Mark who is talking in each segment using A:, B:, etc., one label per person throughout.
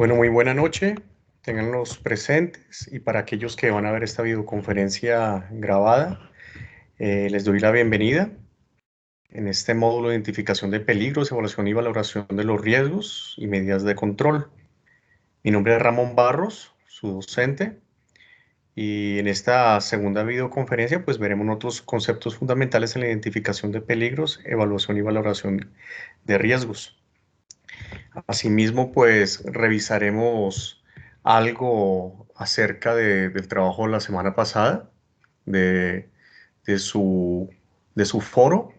A: Bueno, muy buena noche. Tengan los presentes y para aquellos que van a ver esta videoconferencia grabada, les doy la bienvenida en este módulo de identificación de peligros, evaluación y valoración de los riesgos y medidas de control. Mi nombre es Ramón Barros, su docente, y en esta segunda videoconferencia pues veremos otros conceptos fundamentales en la identificación de peligros, evaluación y valoración de riesgos. Asimismo, pues revisaremos algo acerca del trabajo de la semana pasada, de, de su, de su foro.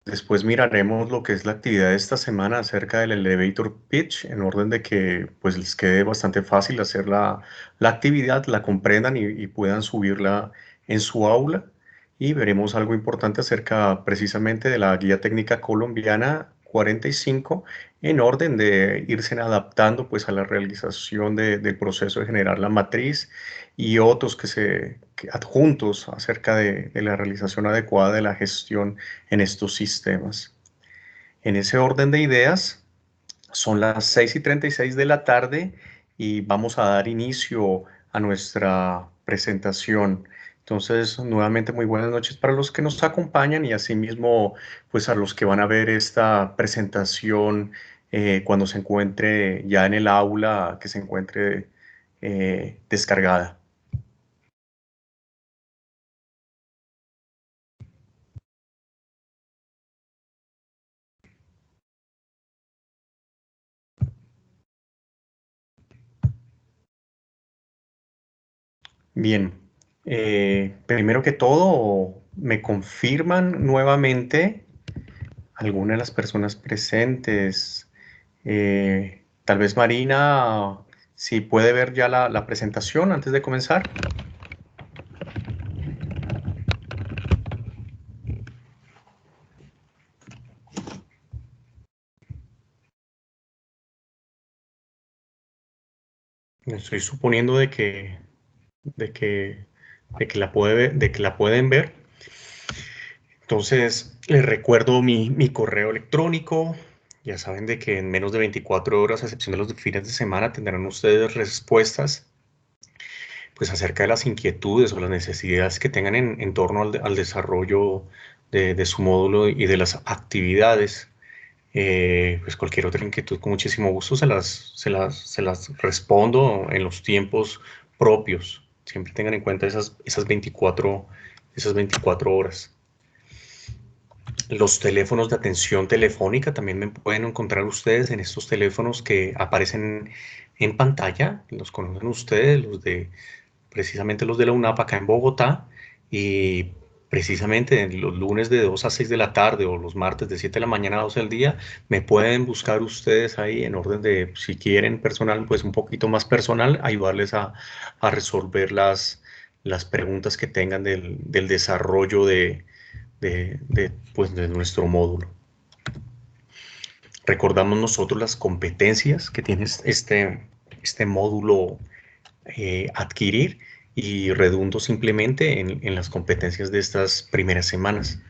A: Después miraremos lo que es la actividad de esta semana acerca del elevator pitch, en orden de que pues les quede bastante fácil hacer la actividad, la comprendan y puedan subirla en su aula. Y veremos algo importante acerca precisamente de la guía técnica colombiana 45, en orden de irse adaptando pues a la realización del proceso de generar la matriz y otros adjuntos acerca de la realización adecuada de la gestión en estos sistemas. En ese orden de ideas, son las 6:36 de la tarde y vamos a dar inicio a nuestra presentación. Entonces, nuevamente muy buenas noches para los que nos acompañan y asimismo, pues a los que van a ver esta presentación cuando se encuentre ya en el aula, que se encuentre descargada. Bien, primero que todo, me confirman nuevamente alguna de las personas presentes. Tal vez Marina, si puede ver ya la presentación antes de comenzar. Estoy suponiendo de que, de que la pueden ver. Entonces, les recuerdo mi correo electrónico. Ya saben de que en menos de 24 horas, a excepción de los fines de semana, tendrán ustedes respuestas pues acerca de las inquietudes o las necesidades que tengan en torno al desarrollo de su módulo y de las actividades. Pues cualquier otra inquietud con muchísimo gusto se las respondo en los tiempos propios. Siempre tengan en cuenta esas 24 horas. Los teléfonos de atención telefónica también me pueden encontrar ustedes en estos teléfonos que aparecen en pantalla. Los conocen ustedes, precisamente los de la UNAP acá en Bogotá, y precisamente en los lunes de 2 a 6 de la tarde o los martes de 7 de la mañana a 12 del día, me pueden buscar ustedes ahí en orden de, si quieren personal, pues un poquito más personal, ayudarles a resolver las preguntas que tengan del desarrollo pues, de nuestro módulo. Recordamos nosotros las competencias que tiene este módulo adquirir, y redundo simplemente en las competencias de estas primeras semanas.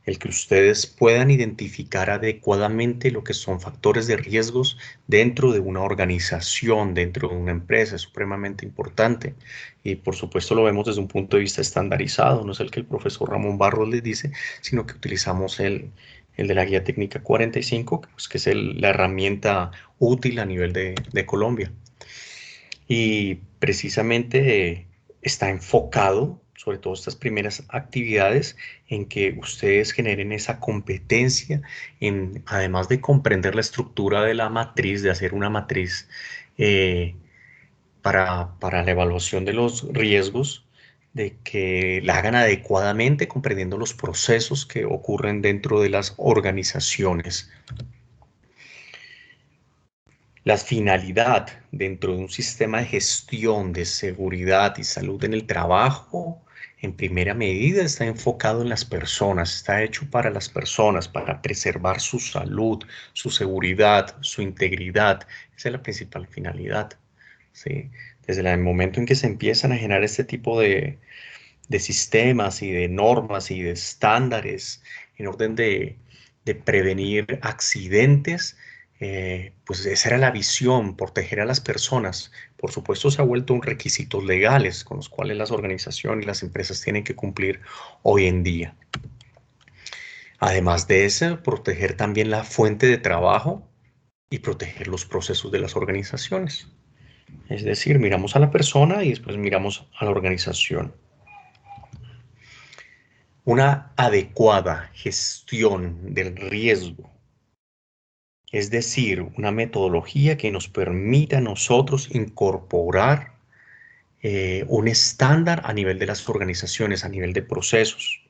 A: El que ustedes puedan identificar adecuadamente lo que son factores de riesgos dentro de una organización, dentro de una empresa, es supremamente importante. Y por supuesto lo vemos desde un punto de vista estandarizado, no es el que el profesor Ramón Barros les dice, sino que utilizamos el de la guía técnica 45, pues, que es la herramienta útil a nivel de Colombia. Y precisamente está enfocado, sobre todo estas primeras actividades, en que ustedes generen esa competencia, además de comprender la estructura de la matriz, de hacer una matriz eh, para la evaluación de los riesgos, de que la hagan adecuadamente, comprendiendo los procesos que ocurren dentro de las organizaciones. La finalidad dentro de un sistema de gestión de seguridad y salud en el trabajo, en primera medida, está enfocado en las personas, está hecho para las personas, para preservar su salud, su seguridad, su integridad. Esa es la principal finalidad, ¿sí? Desde el momento en que se empiezan a generar este tipo de sistemas y de normas y de estándares en orden de prevenir accidentes, pues esa era la visión, proteger a las personas. Por supuesto, se ha vuelto un requisitos legales con los cuales las organizaciones y las empresas tienen que cumplir hoy en día. Además de eso, proteger también la fuente de trabajo y proteger los procesos de las organizaciones. Es decir, miramos a la persona y después miramos a la organización. Una adecuada gestión del riesgo, es decir, una metodología que nos permita a nosotros incorporar un estándar a nivel de las organizaciones, a nivel de procesos.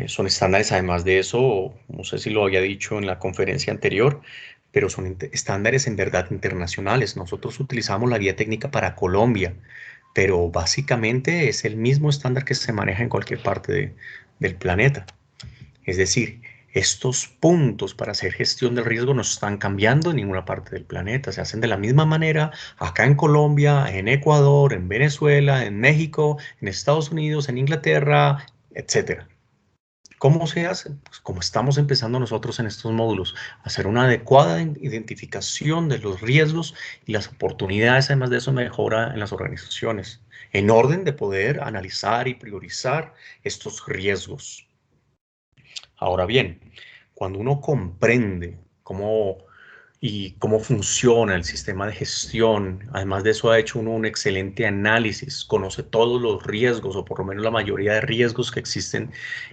A: Son estándares, además de eso, no sé si lo había dicho en la conferencia anterior, pero son estándares en verdad internacionales. Nosotros utilizamos la guía técnica para Colombia, pero básicamente es el mismo estándar que se maneja en cualquier parte del planeta. Es decir, estos puntos para hacer gestión del riesgo no están cambiando en ninguna parte del planeta. Se hacen de la misma manera acá en Colombia, en Ecuador, en Venezuela, en México, en Estados Unidos, en Inglaterra, etcétera. ¿Cómo se hace? Pues como estamos empezando nosotros en estos módulos, hacer una adecuada identificación de los riesgos y las oportunidades, además de eso, mejora en las organizaciones, en orden de poder analizar y priorizar estos riesgos. Ahora bien, cuando uno comprende cómo funciona el sistema de gestión, además de eso ha hecho uno un excelente análisis, conoce todos los riesgos o por lo menos la mayoría de riesgos que existen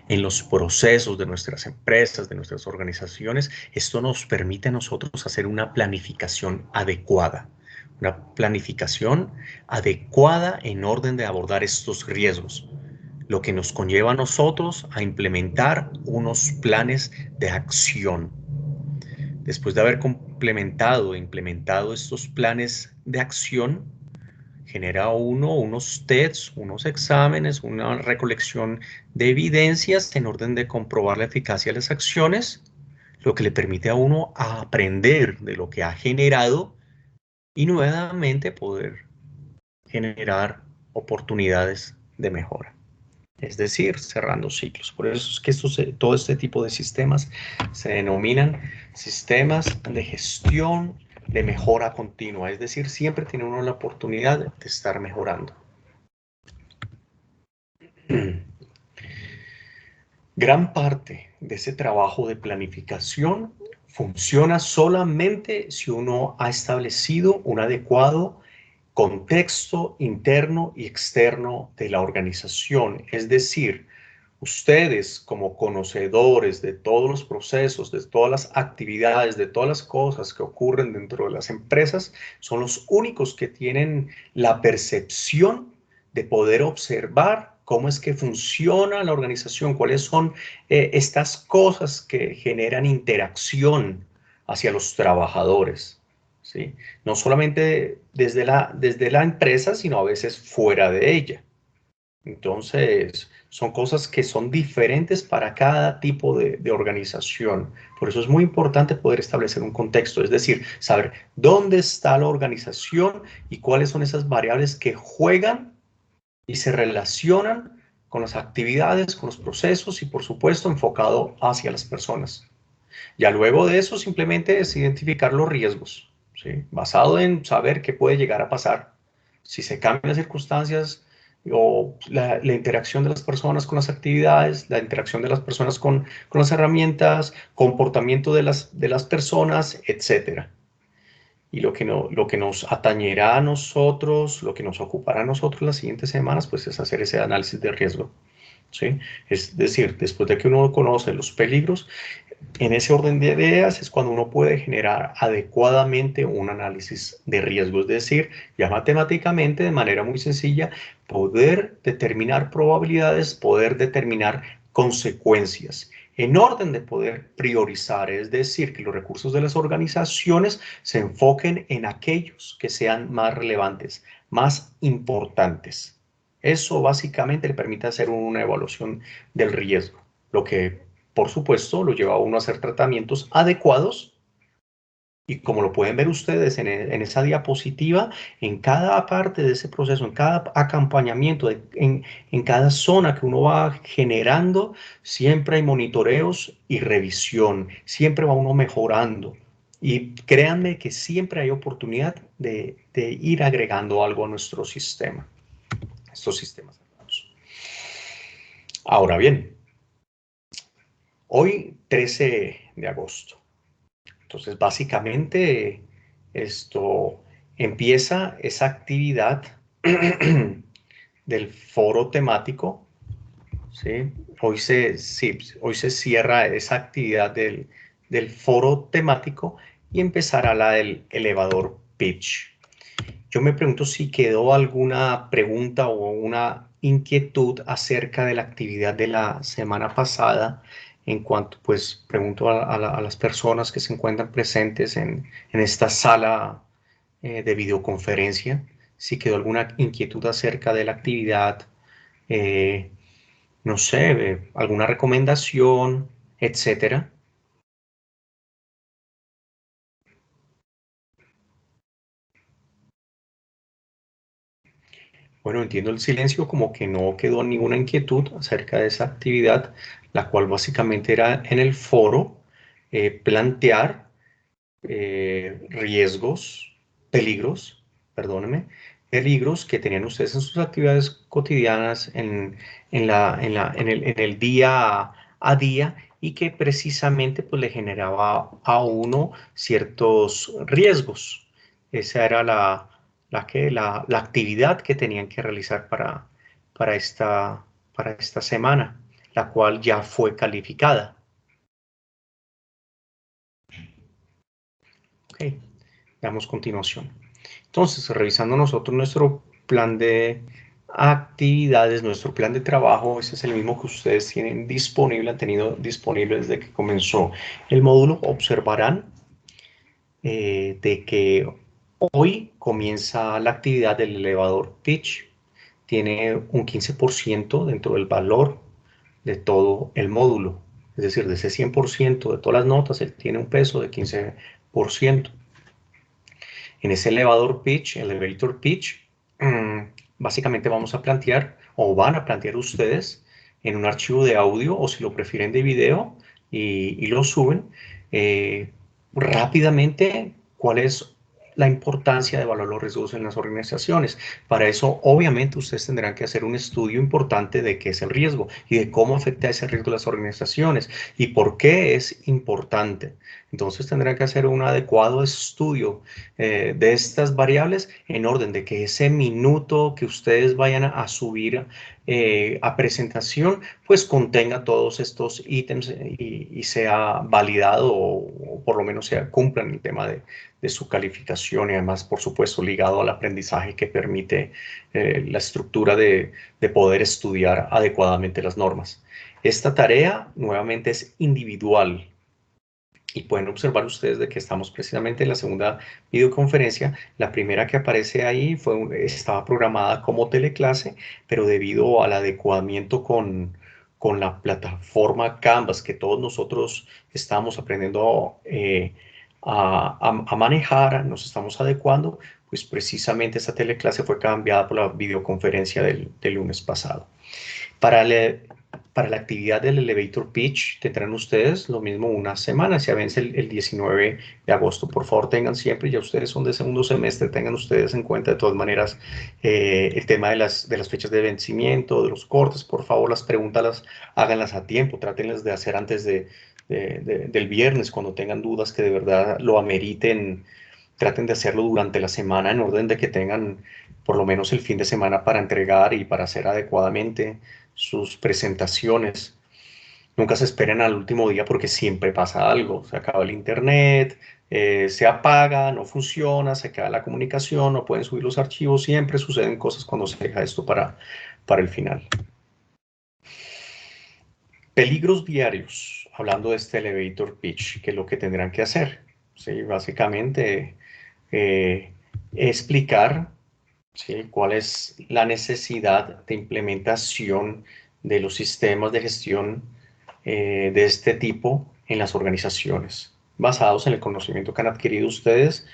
A: en los procesos de nuestras empresas, de nuestras organizaciones, esto nos permite a nosotros hacer una planificación adecuada. Una planificación adecuada en orden de abordar estos riesgos, lo que nos conlleva a nosotros a implementar unos planes de acción. Después de haber complementado e implementado estos planes de acción, genera uno unos tests, unos exámenes, una recolección de evidencias en orden de comprobar la eficacia de las acciones, lo que le permite a uno aprender de lo que ha generado y nuevamente poder generar oportunidades de mejora. Es decir, cerrando ciclos. Por eso es que todo este tipo de sistemas se denominan sistemas de gestión de mejora continua. Es decir, siempre tiene uno la oportunidad de estar mejorando. Gran parte de ese trabajo de planificación funciona solamente si uno ha establecido un adecuado contexto interno y externo de la organización. Es decir, ustedes como conocedores de todos los procesos, de todas las actividades, de todas las cosas que ocurren dentro de las empresas, son los únicos que tienen la percepción de poder observar cómo es que funciona la organización, cuáles son estas cosas que generan interacción hacia los trabajadores, ¿sí? No solamente desde la empresa, sino a veces fuera de ella. Entonces, son cosas que son diferentes para cada tipo de organización. Por eso es muy importante poder establecer un contexto, es decir, saber dónde está la organización y cuáles son esas variables que juegan y se relacionan con las actividades, con los procesos y, por supuesto, enfocado hacia las personas. Ya luego de eso, simplemente es identificar los riesgos, ¿sí? Basado en saber qué puede llegar a pasar si se cambian las circunstancias o la interacción de las personas con las actividades, la interacción de las personas con las herramientas, comportamiento de las personas, etcétera. Y lo que nos atañerá a nosotros, lo que nos ocupará a nosotros las siguientes semanas, pues es hacer ese análisis de riesgo, ¿sí? Es decir, después de que uno conoce los peligros, en ese orden de ideas es cuando uno puede generar adecuadamente un análisis de riesgo, es decir, ya matemáticamente, de manera muy sencilla, poder determinar probabilidades, poder determinar consecuencias, en orden de poder priorizar, es decir, que los recursos de las organizaciones se enfoquen en aquellos que sean más relevantes, más importantes. Eso básicamente le permite hacer una evaluación del riesgo, lo que por supuesto lo lleva a uno a hacer tratamientos adecuados y como lo pueden ver ustedes en esa diapositiva, en cada parte de ese proceso, en cada acompañamiento, en cada zona que uno va generando, siempre hay monitoreos y revisión, siempre va uno mejorando Y créanme que siempre hay oportunidad de ir agregando algo a nuestro sistema, estos sistemas cerrados. Ahora bien, hoy 13 de agosto. Entonces, básicamente, esto empieza esa actividad del foro temático, ¿sí? Hoy se cierra esa actividad del foro temático y empezará la del elevador pitch. Yo me pregunto si quedó alguna pregunta o una inquietud acerca de la actividad de la semana pasada en cuanto, pues, pregunto a las personas que se encuentran presentes en esta sala de videoconferencia, si quedó alguna inquietud acerca de la actividad, eh, no sé, alguna recomendación, etcétera. Bueno, entiendo el silencio como que no quedó ninguna inquietud acerca de esa actividad, la cual básicamente era en el foro plantear riesgos, peligros, perdónenme, peligros que tenían ustedes en sus actividades cotidianas en el día a día y que precisamente pues le generaba a uno ciertos riesgos. Esa era la actividad que tenían que realizar para para esta semana, la cual ya fue calificada. Ok, damos continuación. Entonces, revisando nosotros nuestro plan de actividades, nuestro plan de trabajo, ese es el mismo que ustedes tienen disponible, han tenido disponible desde que comenzó el módulo. Observarán de que hoy comienza la actividad del elevador pitch. Tiene un 15% dentro del valor de todo el módulo. Es decir, de ese 100% de todas las notas, él tiene un peso de 15%. En ese elevador pitch, elevator pitch, básicamente vamos a plantear o van a plantear ustedes en un archivo de audio o si lo prefieren de video y lo suben rápidamente cuál es la importancia de evaluar los riesgos en las organizaciones. Para eso, obviamente, ustedes tendrán que hacer un estudio importante de qué es el riesgo y de cómo afecta ese riesgo a las organizaciones y por qué es importante. Entonces, tendrán que hacer un adecuado estudio de estas variables en orden de que ese minuto que ustedes vayan a subir a presentación, pues contenga todos estos ítems y sea validado o por lo menos sea cumplan el tema de su calificación y además, por supuesto, ligado al aprendizaje que permite la estructura de poder estudiar adecuadamente las normas. Esta tarea nuevamente es individual y pueden observar ustedes de que estamos precisamente en la segunda videoconferencia. La primera que aparece ahí estaba programada como teleclase, pero debido al adecuamiento con la plataforma Canvas que todos nosotros estamos aprendiendo a manejar, nos estamos adecuando, pues precisamente esta teleclase fue cambiada por la videoconferencia del lunes pasado. Para, para la actividad del elevator pitch tendrán ustedes lo mismo una semana, se vence el 19 de agosto. Por favor, tengan siempre, ya ustedes son de segundo semestre, tengan ustedes en cuenta de todas maneras el tema de las fechas de vencimiento, de los cortes. Por favor, las preguntas háganlas a tiempo, trátenlas de hacer antes del viernes, cuando tengan dudas que de verdad lo ameriten. Traten de hacerlo durante la semana en orden de que tengan por lo menos el fin de semana para entregar y para hacer adecuadamente sus presentaciones. Nunca se esperen al último día porque siempre pasa algo. Se acaba el internet, se apaga, no funciona, se queda la comunicación, no pueden subir los archivos. Siempre suceden cosas cuando se deja esto para el final. Peligros diarios, hablando de este elevator pitch, que es lo que tendrán que hacer. ¿Sí? Básicamente, explicar, ¿sí?, cuál es la necesidad de implementación de los sistemas de gestión de este tipo en las organizaciones, basados en el conocimiento que han adquirido ustedes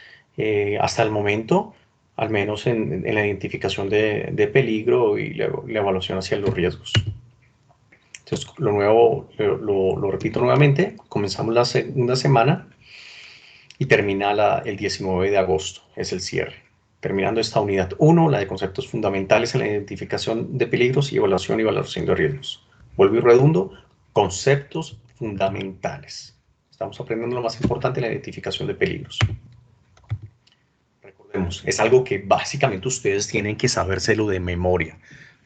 A: hasta el momento, al menos en la identificación de peligro y la evaluación hacia los riesgos. Entonces, lo repito nuevamente, comenzamos la segunda semana y termina el 19 de agosto, es el cierre. Terminando esta unidad 1, la de conceptos fundamentales en la identificación de peligros y evaluación de riesgos. Vuelvo y redundo, conceptos fundamentales. Estamos aprendiendo lo más importante, la identificación de peligros. Recordemos, es algo que básicamente ustedes tienen que sabérselo de memoria.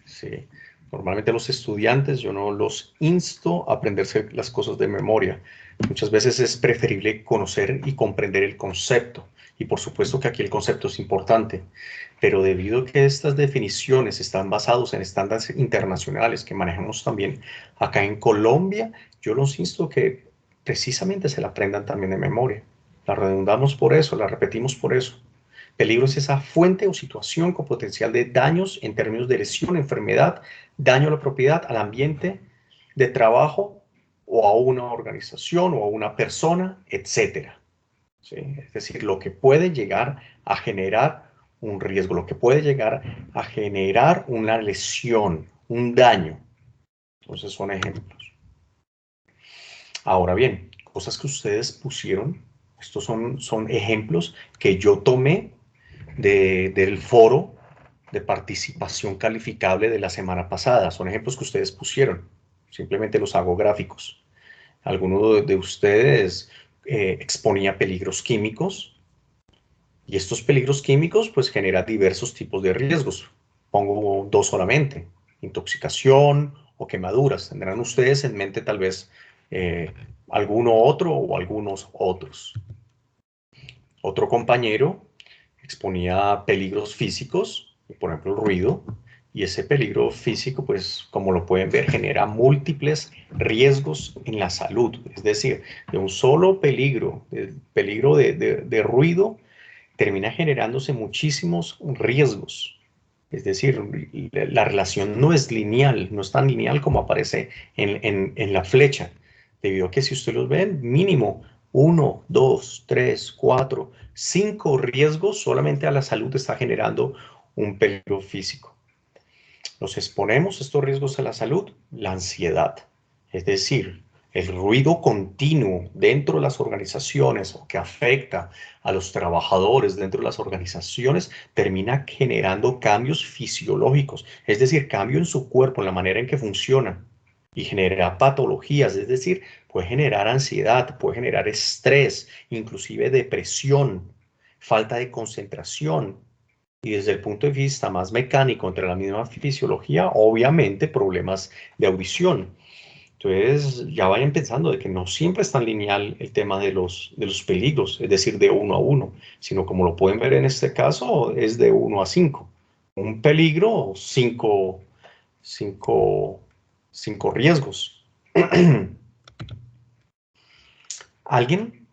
A: Sí. Normalmente los estudiantes yo no los insto a aprenderse las cosas de memoria. Muchas veces es preferible conocer y comprender el concepto. Y por supuesto que aquí el concepto es importante. Pero debido a que estas definiciones están basadas en estándares internacionales que manejamos también acá en Colombia, yo los insto a que precisamente se la aprendan también de memoria. La redundamos por eso, la repetimos por eso. Peligro es esa fuente o situación con potencial de daños en términos de lesión, enfermedad, daño a la propiedad, al ambiente de trabajo o a una organización o a una persona, etc. ¿Sí? Es decir, lo que puede llegar a generar un riesgo, lo que puede llegar a generar una lesión, un daño. Entonces son ejemplos. Ahora bien, cosas que ustedes pusieron, estos son ejemplos que yo tomé del foro de participación calificable de la semana pasada. Son ejemplos que ustedes pusieron. Simplemente los hago gráficos. Alguno de ustedes exponía peligros químicos y estos peligros químicos pues generan diversos tipos de riesgos. Pongo dos solamente, intoxicación o quemaduras. Tendrán ustedes en mente tal vez alguno otro o algunos otros. Otro compañero exponía peligros físicos, por ejemplo, el ruido, y ese peligro físico, pues, como lo pueden ver, genera múltiples riesgos en la salud. Es decir, de un solo peligro, el peligro de ruido, termina generándose muchísimos riesgos. Es decir, la relación no es lineal, no es tan lineal como aparece en la flecha, debido a que si ustedes los ven, mínimo 1, 2, 3, 4, 5 riesgos solamente a la salud está generando un peligro físico. Nos exponemos estos riesgos a la salud, la ansiedad, es decir, el ruido continuo dentro de las organizaciones o que afecta a los trabajadores dentro de las organizaciones termina generando cambios fisiológicos, es decir, cambio en su cuerpo, en la manera en que funciona y genera patologías, es decir, puede generar ansiedad, puede generar estrés, inclusive depresión, falta de concentración, y desde el punto de vista más mecánico, entre la misma fisiología, obviamente problemas de audición. Entonces, ya vayan pensando de que no siempre es tan lineal el tema de los peligros, es decir, de 1 a 1, sino como lo pueden ver en este caso, es de 1 a 5. Un peligro, 5 riesgos. Alguien,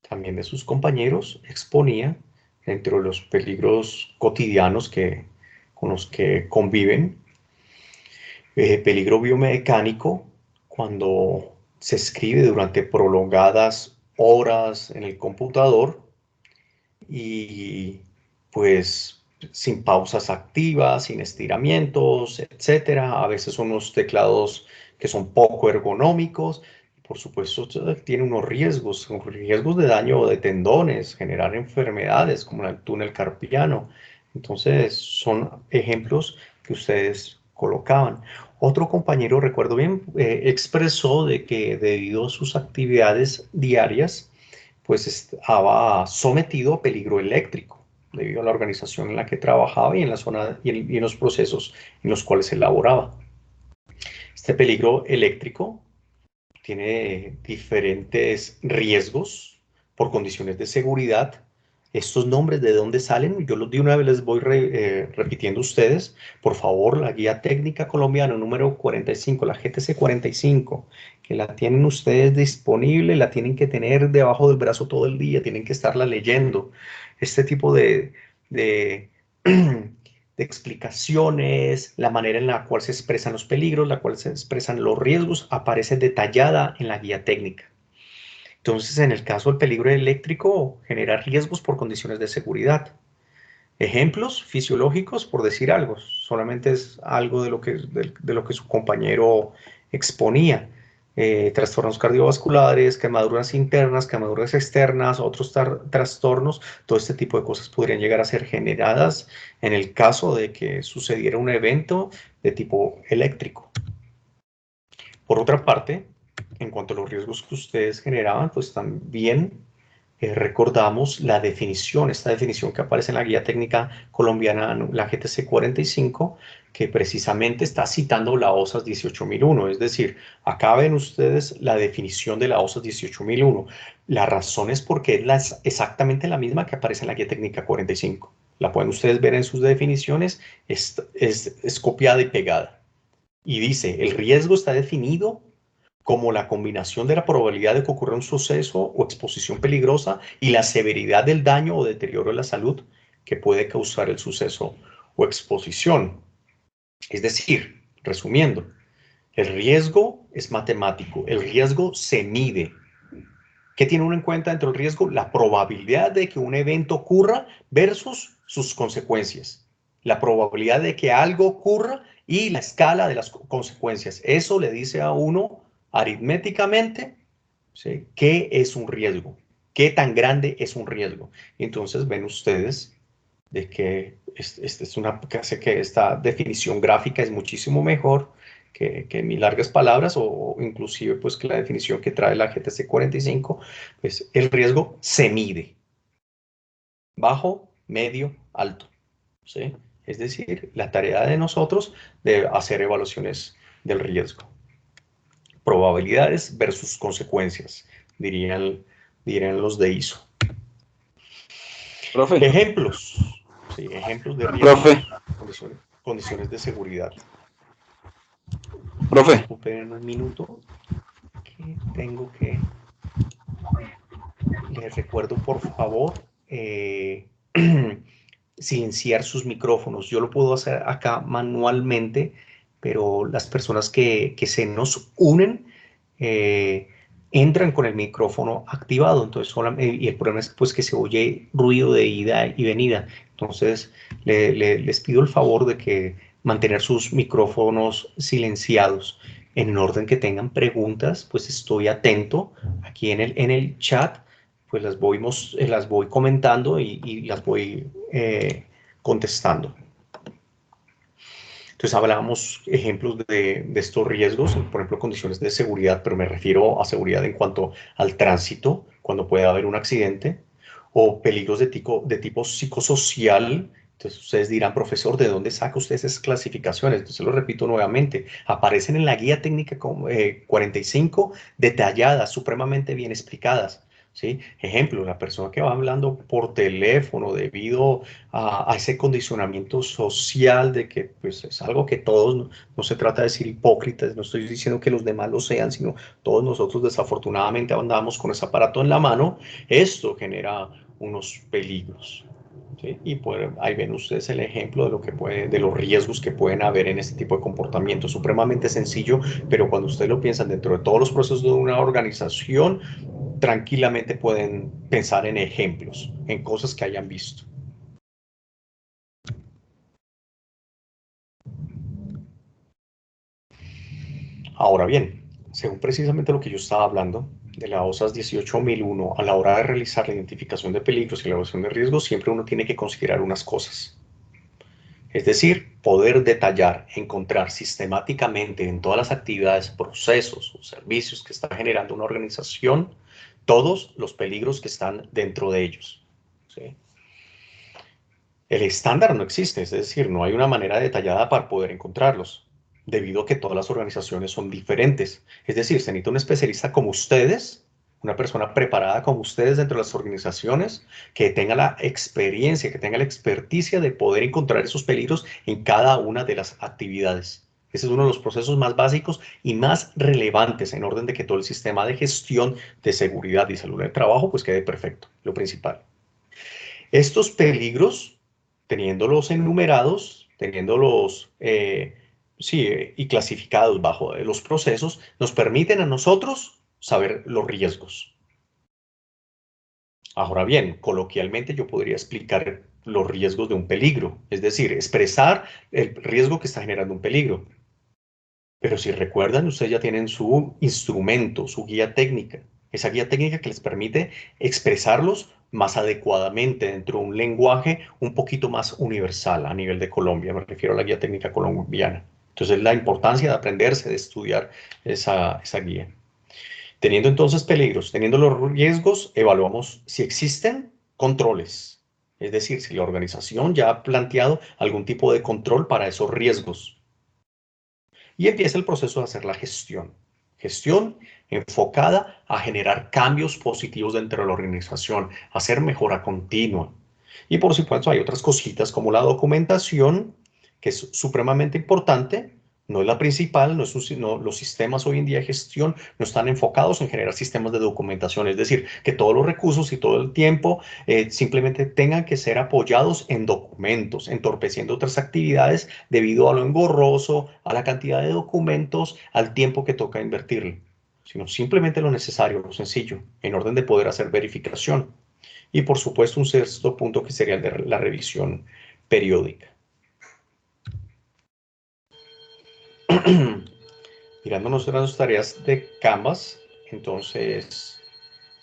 A: también de sus compañeros, exponía entre los peligros cotidianos con los que conviven, peligro biomecánico, cuando se escribe durante prolongadas horas en el computador y pues sin pausas activas, sin estiramientos, etcétera. A veces son unos teclados que son poco ergonómicos. Por supuesto, tiene unos riesgos de daño de tendones, generar enfermedades como el túnel carpiano. Entonces, son ejemplos que ustedes colocaban. Otro compañero, recuerdo bien, expresó de que debido a sus actividades diarias, pues estaba sometido a peligro eléctrico debido a la organización en la que trabajaba y en la zona y en los procesos en los cuales elaboraba. Este peligro eléctrico tiene diferentes riesgos por condiciones de seguridad. Estos nombres de dónde salen, yo los de una vez les voy repitiendo a ustedes. Por favor, la guía técnica colombiana número 45, la GTC 45, que la tienen ustedes disponible, la tienen que tener debajo del brazo todo el día, tienen que estarla leyendo. Este tipo de de explicaciones, la manera en la cual se expresan los peligros, la cual se expresan los riesgos, aparece detallada en la guía técnica. Entonces, en el caso del peligro eléctrico, genera riesgos por condiciones de seguridad. Ejemplos fisiológicos, por decir algo, solamente es algo de lo que su compañero exponía. trastornos cardiovasculares, quemaduras internas, quemaduras externas, otros trastornos. Todo este tipo de cosas podrían llegar a ser generadas en el caso de que sucediera un evento de tipo eléctrico. Por otra parte, en cuanto a los riesgos que ustedes generaban, pues también recordamos la definición, esta definición que aparece en la guía técnica colombiana, la GTC 45, que precisamente está citando la OSAS 18001. Es decir, acá ven ustedes la definición de la OSAS 18001. La razón es porque es exactamente la misma que aparece en la guía técnica 45. La pueden ustedes ver en sus definiciones, es copiada y pegada. Y dice, el riesgo está definido como la combinación de la probabilidad de que ocurra un suceso o exposición peligrosa y la severidad del daño o deterioro de la salud que puede causar el suceso o exposición. Es decir, resumiendo, el riesgo es matemático, el riesgo se mide. ¿Qué tiene uno en cuenta dentro del riesgo? La probabilidad de que un evento ocurra versus sus consecuencias. La probabilidad de que algo ocurra y la escala de las consecuencias. Eso le dice a uno aritméticamente, ¿sí?, qué es un riesgo, qué tan grande es un riesgo. Entonces ven ustedes de que esta definición gráfica es muchísimo mejor que mis largas palabras o inclusive pues que la definición que trae la GTC 45, pues el riesgo se mide, bajo, medio, alto, ¿sí? Es decir, la tarea de nosotros de hacer evaluaciones del riesgo. Probabilidades versus consecuencias, dirían los de ISO.
B: Profe,
A: Ejemplos, sí, ejemplos de
B: profe,
A: riesgos, condiciones de seguridad.
B: profe.
A: Disculpen un minuto, que tengo que... Les recuerdo, por favor, silenciar sus micrófonos. Yo lo puedo hacer acá manualmente, pero las personas que se nos unen eh, entran con el micrófono activado. Entonces, y el problema es pues, que se oye ruido de ida y venida. Entonces, les pido el favor de que mantener sus micrófonos silenciados. En el orden que tengan preguntas, pues estoy atento aquí en el chat, pues las voy comentando y las voy contestando. Entonces hablábamos ejemplos de estos riesgos, por ejemplo, condiciones de seguridad, pero me refiero a seguridad en cuanto al tránsito, cuando puede haber un accidente, o peligros de tipo psicosocial. Entonces ustedes dirán, profesor, ¿de dónde saca usted esas clasificaciones? Entonces lo repito nuevamente, aparecen en la guía técnica 45, detalladas, supremamente bien explicadas. ¿Sí? Ejemplo, la persona que va hablando por teléfono debido a ese condicionamiento social de que pues, es algo que todos, no se trata de ser hipócritas, no estoy diciendo que los demás lo sean, sino todos nosotros desafortunadamente andamos con ese aparato en la mano. Esto genera unos peligros. ¿Sí? Y pues, ahí ven ustedes el ejemplo de lo que de los riesgos que pueden haber en este tipo de comportamiento. Supremamente sencillo, pero cuando ustedes lo piensan dentro de todos los procesos de una organización, tranquilamente pueden pensar en ejemplos, en cosas que hayan visto. Ahora bien, según precisamente lo que yo estaba hablando de la OSAS 18001, a la hora de realizar la identificación de peligros y la evaluación de riesgos, siempre uno tiene que considerar unas cosas. Es decir, poder detallar, encontrar sistemáticamente en todas las actividades, procesos o servicios que está generando una organización, todos los peligros que están dentro de ellos. ¿Sí? El estándar no existe, es decir, no hay una manera detallada para poder encontrarlos, debido a que todas las organizaciones son diferentes. Es decir, se necesita un especialista como ustedes, una persona preparada como ustedes dentro de las organizaciones, que tenga la experiencia, que tenga la experticia de poder encontrar esos peligros en cada una de las actividades. Ese es uno de los procesos más básicos y más relevantes en orden de que todo el sistema de gestión de seguridad y salud del trabajo pues quede perfecto, lo principal. Estos peligros, teniéndolos enumerados, teniéndolos sí, y clasificados bajo los procesos, nos permiten a nosotros saber los riesgos. Ahora bien, coloquialmente yo podría explicar los riesgos de un peligro, es decir, expresar el riesgo que está generando un peligro. Pero si recuerdan, ustedes ya tienen su instrumento, su guía técnica, esa guía técnica que les permite expresarlos más adecuadamente dentro de un lenguaje un poquito más universal a nivel de Colombia. Me refiero a la guía técnica colombiana. Entonces, la importancia de aprenderse, de estudiar esa guía. Teniendo entonces peligros, teniendo los riesgos, evaluamos si existen controles. Es decir, si la organización ya ha planteado algún tipo de control para esos riesgos. Y empieza el proceso de hacer la gestión. Gestión enfocada a generar cambios positivos dentro de la organización, hacer mejora continua. Y por supuesto hay otras cositas como la documentación, que es supremamente importante, no es la principal, no, los sistemas hoy en día de gestión no están enfocados en generar sistemas de documentación, es decir, que todos los recursos y todo el tiempo simplemente tengan que ser apoyados en documentos, entorpeciendo otras actividades debido a lo engorroso, a la cantidad de documentos, al tiempo que toca invertirle, sino simplemente lo necesario, lo sencillo, en orden de poder hacer verificación. Y por supuesto un sexto punto que sería el de la revisión periódica. Mirando nuestras tareas de Canvas, entonces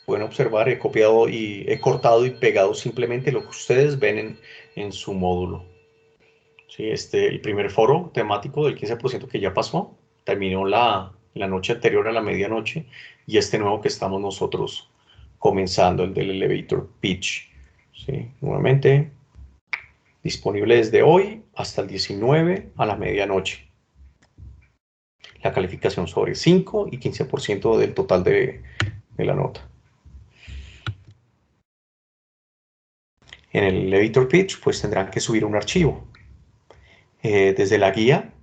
A: pueden observar, he copiado y he cortado y pegado simplemente lo que ustedes ven en su módulo. Sí, el primer foro temático del 15% que ya pasó, terminó la noche anterior a la medianoche, y este nuevo que estamos nosotros comenzando, el del elevator pitch. Sí, nuevamente disponible desde hoy hasta el 19 a la medianoche. La calificación sobre 5 y 15% del total de la nota. En el elevator pitch, pues tendrán que subir un archivo. Desde la guía,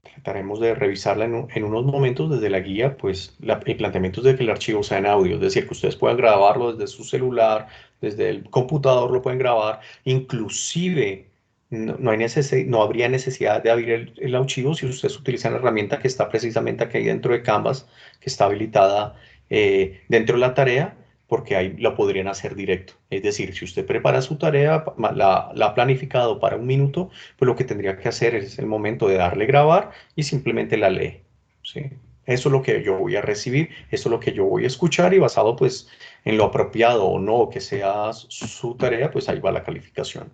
A: trataremos de revisarla en unos momentos. Desde la guía, pues el planteamiento es de que el archivo sea en audio, es decir, que ustedes puedan grabarlo desde su celular, desde el computador lo pueden grabar, inclusive no habría necesidad de abrir el archivo si ustedes utilizan la herramienta que está precisamente aquí dentro de Canvas, que está habilitada dentro de la tarea, porque ahí la podrían hacer directo. Es decir, si usted prepara su tarea, la ha planificado para un minuto, pues lo que tendría que hacer es el momento de darle grabar y simplemente la lee. ¿Sí? Eso es lo que yo voy a recibir, eso es lo que yo voy a escuchar, y basado pues en lo apropiado o no que sea su tarea, pues ahí va la calificación.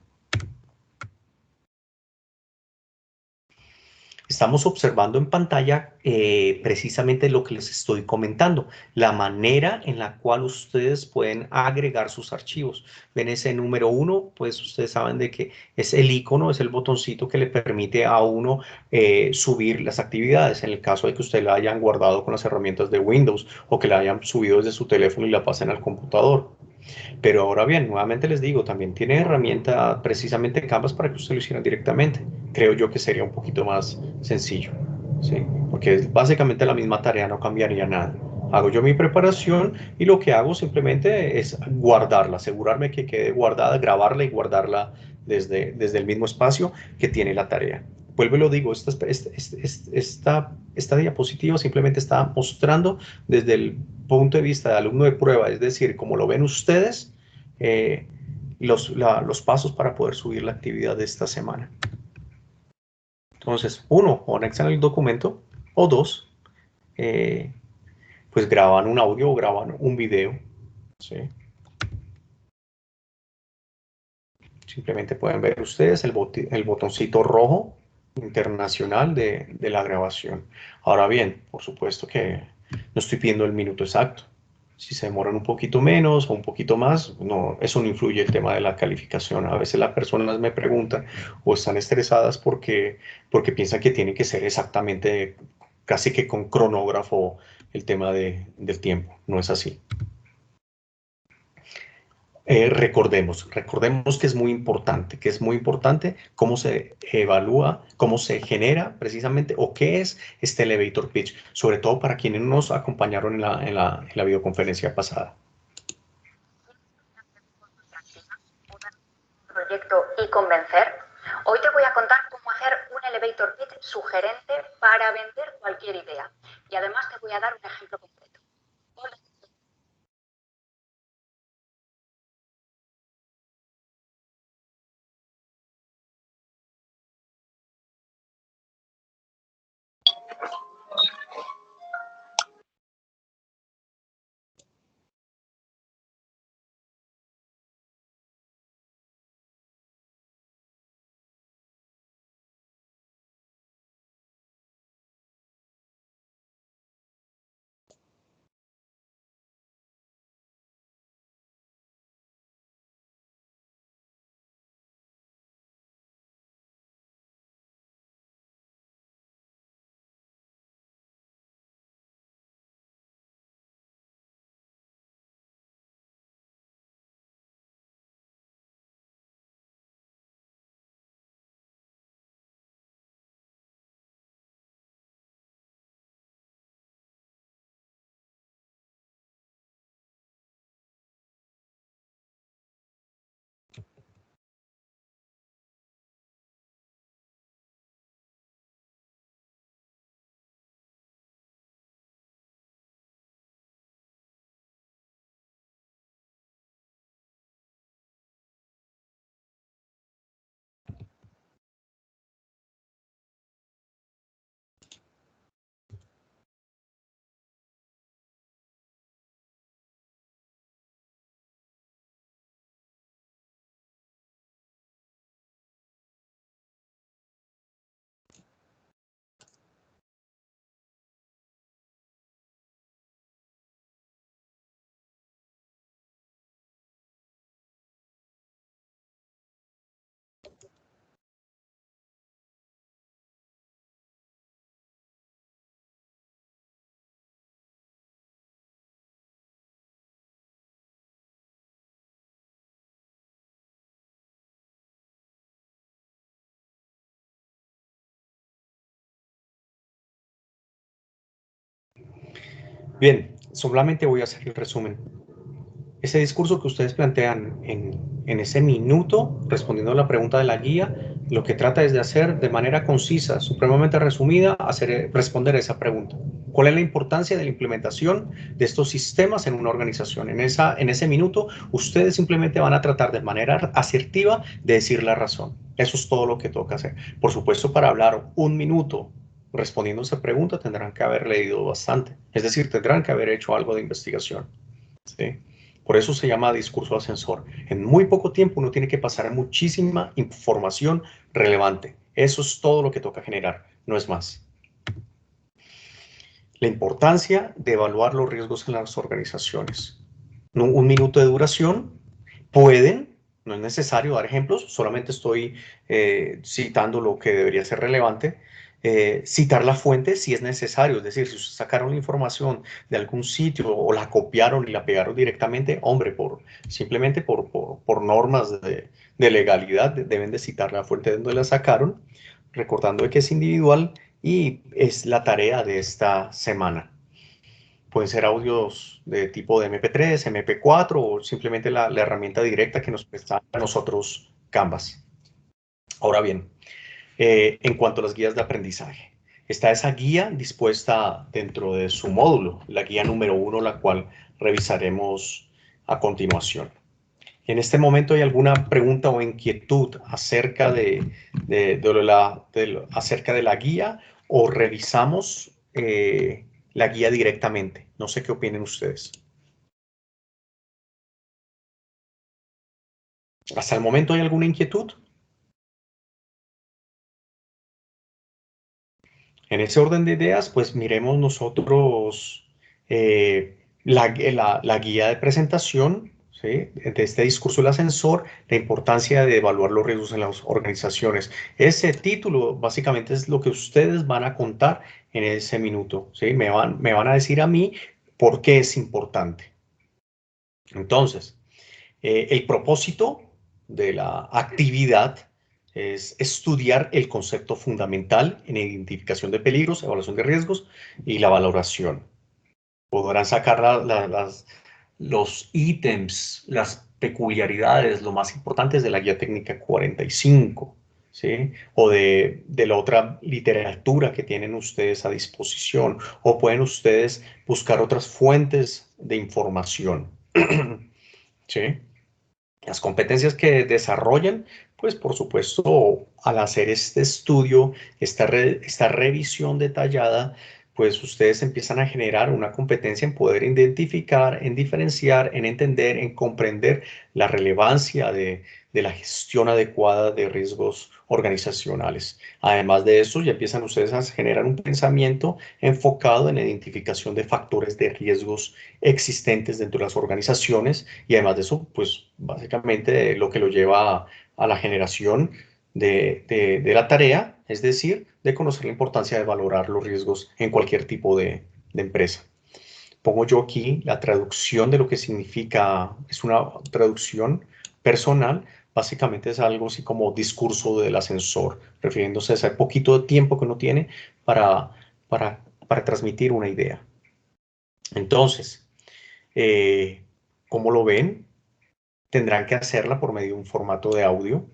A: Estamos observando en pantalla precisamente lo que les estoy comentando, la manera en la cual ustedes pueden agregar sus archivos. Ven ese número uno, pues ustedes saben de que es el icono, es el botoncito que le permite a uno subir las actividades, en el caso de que usted la hayan guardado con las herramientas de Windows o que la hayan subido desde su teléfono y la pasen al computador. Pero ahora bien, nuevamente les digo, también tiene herramienta precisamente Canvas para que ustedes lo hicieran directamente. Creo yo que sería un poquito más sencillo, ¿sí? Porque es básicamente la misma tarea, no cambiaría nada. Hago yo mi preparación y lo que hago simplemente es guardarla, asegurarme que quede guardada, grabarla y guardarla desde el mismo espacio que tiene la tarea. Vuelvo y lo digo, esta diapositiva simplemente está mostrando desde el punto de vista de alumno de prueba, es decir, como lo ven ustedes, eh, los pasos para poder subir la actividad de esta semana. Entonces, uno, o anexan el documento, o dos, eh, pues graban un audio o graban un video. ¿Sí? Simplemente pueden ver ustedes el botoncito rojo internacional de la grabación. Ahora bien, por supuesto que no estoy pidiendo el minuto exacto. Si se demoran un poquito menos o un poquito más, no, eso no influye el tema de la calificación. A veces las personas me preguntan o están estresadas porque piensan que tiene que ser exactamente, casi que con cronógrafo, el tema del tiempo. No es así. Recordemos que es muy importante cómo se evalúa, cómo se genera precisamente o qué es este elevator pitch, sobre todo para quienes nos acompañaron en la videoconferencia pasada.
B: Proyecto y convencer. Hoy te voy a contar cómo hacer un elevator pitch sugerente para vender cualquier idea. Y además te voy a dar un ejemplo concreto.
A: Bien, solamente voy a hacer el resumen. Ese discurso que ustedes plantean en ese minuto, respondiendo a la pregunta de la guía, lo que trata es de hacer de manera concisa, supremamente resumida, responder esa pregunta. ¿Cuál es la importancia de la implementación de estos sistemas en una organización? En ese minuto, ustedes simplemente van a tratar de manera asertiva de decir la razón. Eso es todo lo que toca hacer. Por supuesto, para hablar un minuto respondiendo a esa pregunta, tendrán que haber leído bastante. Es decir, tendrán que haber hecho algo de investigación. ¿Sí? Por eso se llama discurso ascensor. En muy poco tiempo uno tiene que pasar muchísima información relevante. Eso es todo lo que toca generar, no es más. La importancia de evaluar los riesgos en las organizaciones. Un minuto de duración, pueden, no es necesario dar ejemplos, solamente estoy citando lo que debería ser relevante. Citar la fuente si es necesario, es decir, si ustedes sacaron la información de algún sitio o la copiaron y la pegaron directamente, hombre, simplemente por normas de legalidad deben de citar la fuente de donde la sacaron, recordando que es individual y es la tarea de esta semana. Pueden ser audios de tipo de MP3, MP4 o simplemente la herramienta directa que nos presta a nosotros Canvas. Ahora bien, en cuanto a las guías de aprendizaje, está esa guía dispuesta dentro de su módulo, la guía número 1, la cual revisaremos a continuación. En este momento, ¿hay alguna pregunta o inquietud acerca acerca de la guía o revisamos la guía directamente? No sé qué opinen ustedes. ¿Hasta el momento hay alguna inquietud? En ese orden de ideas, pues miremos nosotros la guía de presentación, ¿sí? De este discurso del ascensor, la importancia de evaluar los riesgos en las organizaciones. Ese título básicamente es lo que ustedes van a contar en ese minuto, ¿sí? Me van a decir a mí por qué es importante. Entonces, el propósito de la actividad es estudiar el concepto fundamental en identificación de peligros, evaluación de riesgos y la valoración. Podrán sacar los ítems, las peculiaridades, lo más importantes de la guía técnica 45, ¿sí? O de la otra literatura que tienen ustedes a disposición, o pueden ustedes buscar otras fuentes de información, ¿sí? Las competencias que desarrollan, pues por supuesto, al hacer este estudio, esta revisión detallada, pues ustedes empiezan a generar una competencia en poder identificar, en diferenciar, en entender, en comprender la relevancia de la gestión adecuada de riesgos organizacionales. Además de eso, ya empiezan ustedes a generar un pensamiento enfocado en la identificación de factores de riesgos existentes dentro de las organizaciones y además de eso, pues básicamente lo que lo lleva a la generación de la tarea, es decir, de conocer la importancia de valorar los riesgos en cualquier tipo de empresa. Pongo yo aquí la traducción de lo que significa, es una traducción personal, básicamente es algo así como discurso del ascensor, refiriéndose a ese poquito de tiempo que uno tiene para, para transmitir una idea. Entonces, ¿cómo lo ven? Tendrán que hacerla por medio de un formato de audio,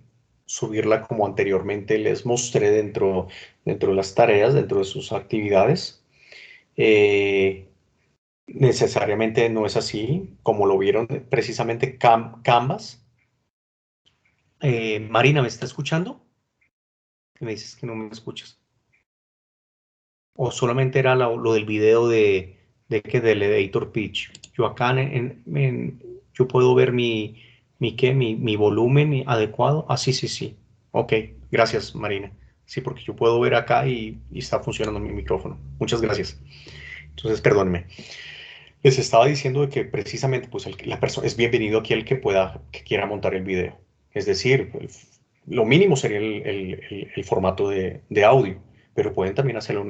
A: subirla como anteriormente les mostré dentro de las tareas, dentro de sus actividades. Eh, Necesariamente no es así, como lo vieron precisamente Canvas. Marina, ¿me está escuchando? Me dices que no me escuchas. O solamente era lo del video del Elevator Pitch. Yo acá yo puedo ver mi volumen adecuado. Ah, sí, sí, sí. Ok, gracias, Marina. Sí, porque yo puedo ver acá y está funcionando mi micrófono. Muchas gracias. Entonces, perdónenme. Les estaba diciendo de que precisamente pues la persona es bienvenido aquí el que quiera montar el video. Es decir, lo mínimo sería el formato de audio, pero pueden también hacerlo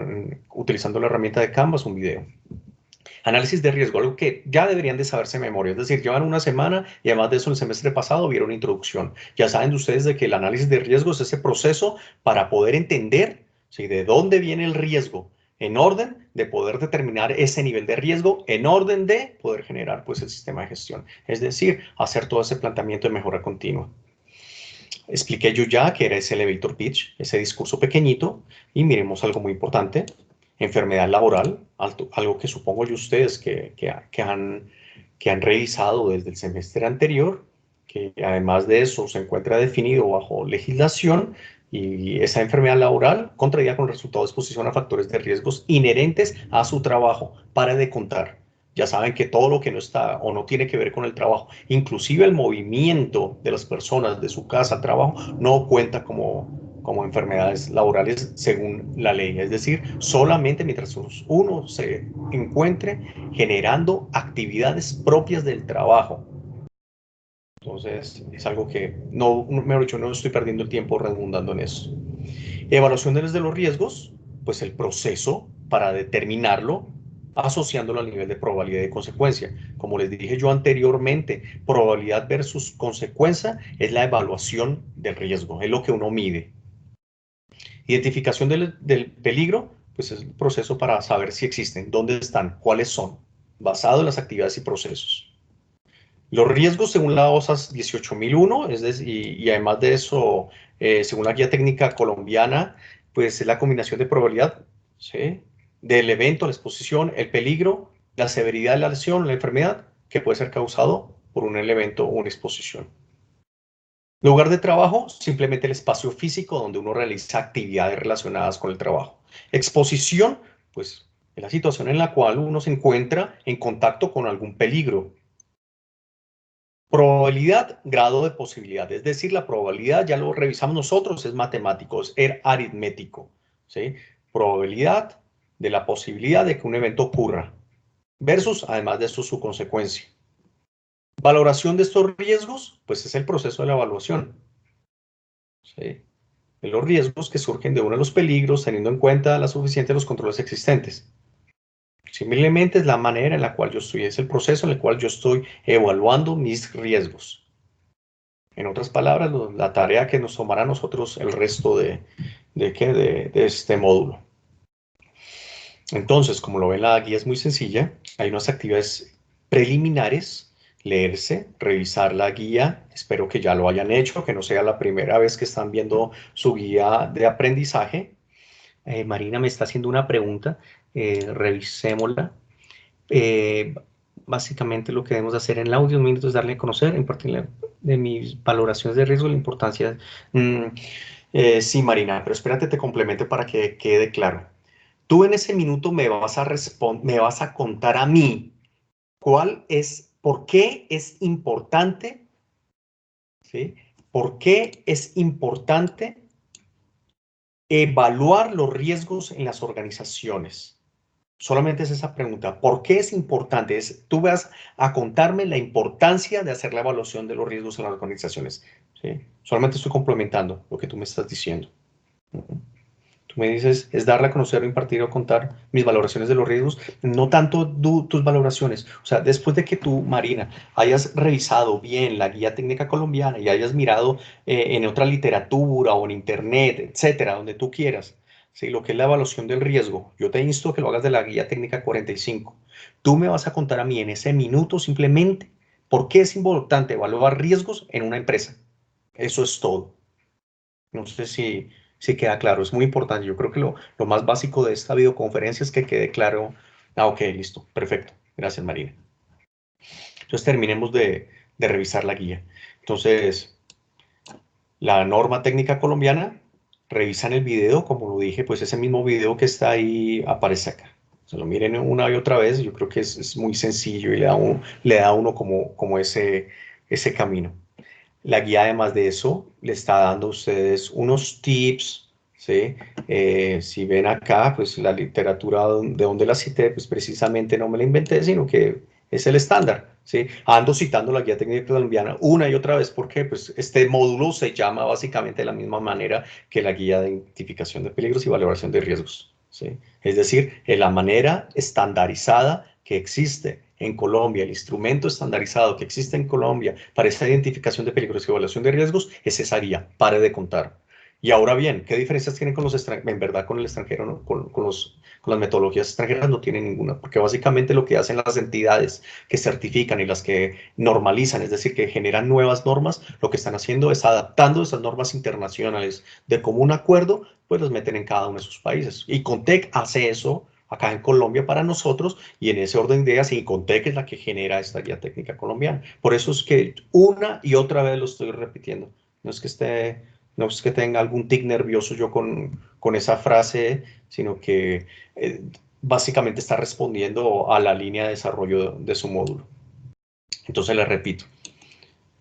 A: utilizando la herramienta de Canvas, un video. Análisis de riesgo, algo que ya deberían de saberse de memoria, es decir, llevan una semana y además de eso el semestre pasado vieron introducción. Ya saben de ustedes de que el análisis de riesgo es ese proceso para poder entender, ¿sí?, de dónde viene el riesgo en orden de poder determinar ese nivel de riesgo, en orden de poder generar pues el sistema de gestión. Es decir, hacer todo ese planteamiento de mejora continua. Expliqué yo ya que era ese elevator pitch, ese discurso pequeñito, y miremos algo muy importante, enfermedad laboral, algo que supongo yo ustedes que han revisado desde el semestre anterior, que además de eso se encuentra definido bajo legislación, y esa enfermedad laboral contraída con resultado de exposición a factores de riesgos inherentes a su trabajo. Para de contar. Ya saben que todo lo que no está o no tiene que ver con el trabajo, inclusive el movimiento de las personas de su casa al trabajo, no cuenta como enfermedades laborales según la ley. Es decir, solamente mientras uno se encuentre generando actividades propias del trabajo. Entonces, es algo que no, mejor dicho, no estoy perdiendo el tiempo redundando en eso. Evaluación de los riesgos, pues el proceso para determinarlo, asociándolo al nivel de probabilidad y de consecuencia. Como les dije yo anteriormente, probabilidad versus consecuencia es la evaluación del riesgo, es lo que uno mide. Identificación del peligro, pues es el proceso para saber si existen, dónde están, cuáles son, basado en las actividades y procesos. Los riesgos según la OSAS 18001, es decir, y además de eso, según la guía técnica colombiana, pues es la combinación de probabilidad, ¿sí?, del evento, la exposición, el peligro, la severidad de la lesión, la enfermedad, que puede ser causado por un evento o una exposición. Lugar de trabajo, simplemente el espacio físico donde uno realiza actividades relacionadas con el trabajo. Exposición, pues es la situación en la cual uno se encuentra en contacto con algún peligro. Probabilidad, grado de posibilidad, es decir, la probabilidad, ya lo revisamos nosotros, es matemático, es aritmético, ¿sí? Probabilidad de la posibilidad de que un evento ocurra, versus, además de esto, su consecuencia. Valoración de estos riesgos, pues es el proceso de la evaluación, ¿sí?, de los riesgos que surgen de uno de los peligros, teniendo en cuenta la suficiencia de los controles existentes. Simplemente es la manera en la cual yo estoy, es el proceso en el cual yo estoy evaluando mis riesgos. En otras palabras, la tarea que nos tomará a nosotros el resto de este módulo. Entonces, como lo ven, la guía es muy sencilla. Hay unas actividades preliminares, leerse, revisar la guía. Espero que ya lo hayan hecho, que no sea la primera vez que están viendo su guía de aprendizaje. Marina me está haciendo una pregunta, revisémosla. Básicamente lo que debemos hacer en el audio minuto es darle a conocer, en particular de mis valoraciones de riesgo, la importancia. Sí, Marina, pero espérate, te complemento para que quede claro. Tú en ese minuto me vas a contar a mí por qué es importante, ¿sí?, por qué es importante evaluar los riesgos en las organizaciones. Solamente es esa pregunta. ¿Por qué es importante? Tú vas a contarme la importancia de hacer la evaluación de los riesgos en las organizaciones, ¿sí? Solamente estoy complementando lo que tú me estás diciendo. Tú me dices, es darle a conocer, impartir o contar mis valoraciones de los riesgos, no tanto tus valoraciones. O sea, después de que tú, Marina, hayas revisado bien la guía técnica colombiana y hayas mirado en otra literatura o en internet, etcétera, donde tú quieras, ¿sí?, lo que es la evaluación del riesgo, yo te insto a que lo hagas de la guía técnica 45. Tú me vas a contar a mí en ese minuto simplemente por qué es importante evaluar riesgos en una empresa. Eso es todo. No sé si queda claro, es muy importante. Yo creo que lo más básico de esta videoconferencia es que quede claro. Ok, listo, perfecto. Gracias, Marina. Entonces terminemos de revisar la guía. Entonces, la norma técnica colombiana, revisan el video, como lo dije, pues ese mismo video que está ahí aparece acá. Se lo miren una y otra vez, yo creo que es muy sencillo y le da a uno como ese camino. La guía, además de eso, le está dando a ustedes unos tips, ¿sí? Si ven acá, pues la literatura de donde la cité, pues precisamente no me la inventé, sino que es el estándar, ¿sí? Ando citando la guía técnica colombiana una y otra vez porque pues, este módulo se llama básicamente de la misma manera que la guía de identificación de peligros y valoración de riesgos, ¿sí? Es decir, en la manera estandarizada que existe en Colombia, el instrumento estandarizado que existe en Colombia para esta identificación de peligros y evaluación de riesgos es esa guía, pare de contar. Y ahora bien, ¿qué diferencias tienen con los extranjeros? En verdad, con el extranjero, ¿no? Con las metodologías extranjeras no tienen ninguna, porque básicamente lo que hacen las entidades que certifican y las que normalizan, es decir, que generan nuevas normas, lo que están haciendo es adaptando esas normas internacionales de común acuerdo, pues las meten en cada uno de sus países. Y Contec hace eso acá en Colombia para nosotros, y en ese orden de ideas, Incontec es la que genera esta guía técnica colombiana. Por eso es que una y otra vez lo estoy repitiendo. No es que no es que tenga algún tic nervioso yo con esa frase, sino que básicamente está respondiendo a la línea de desarrollo de su módulo. Entonces le repito,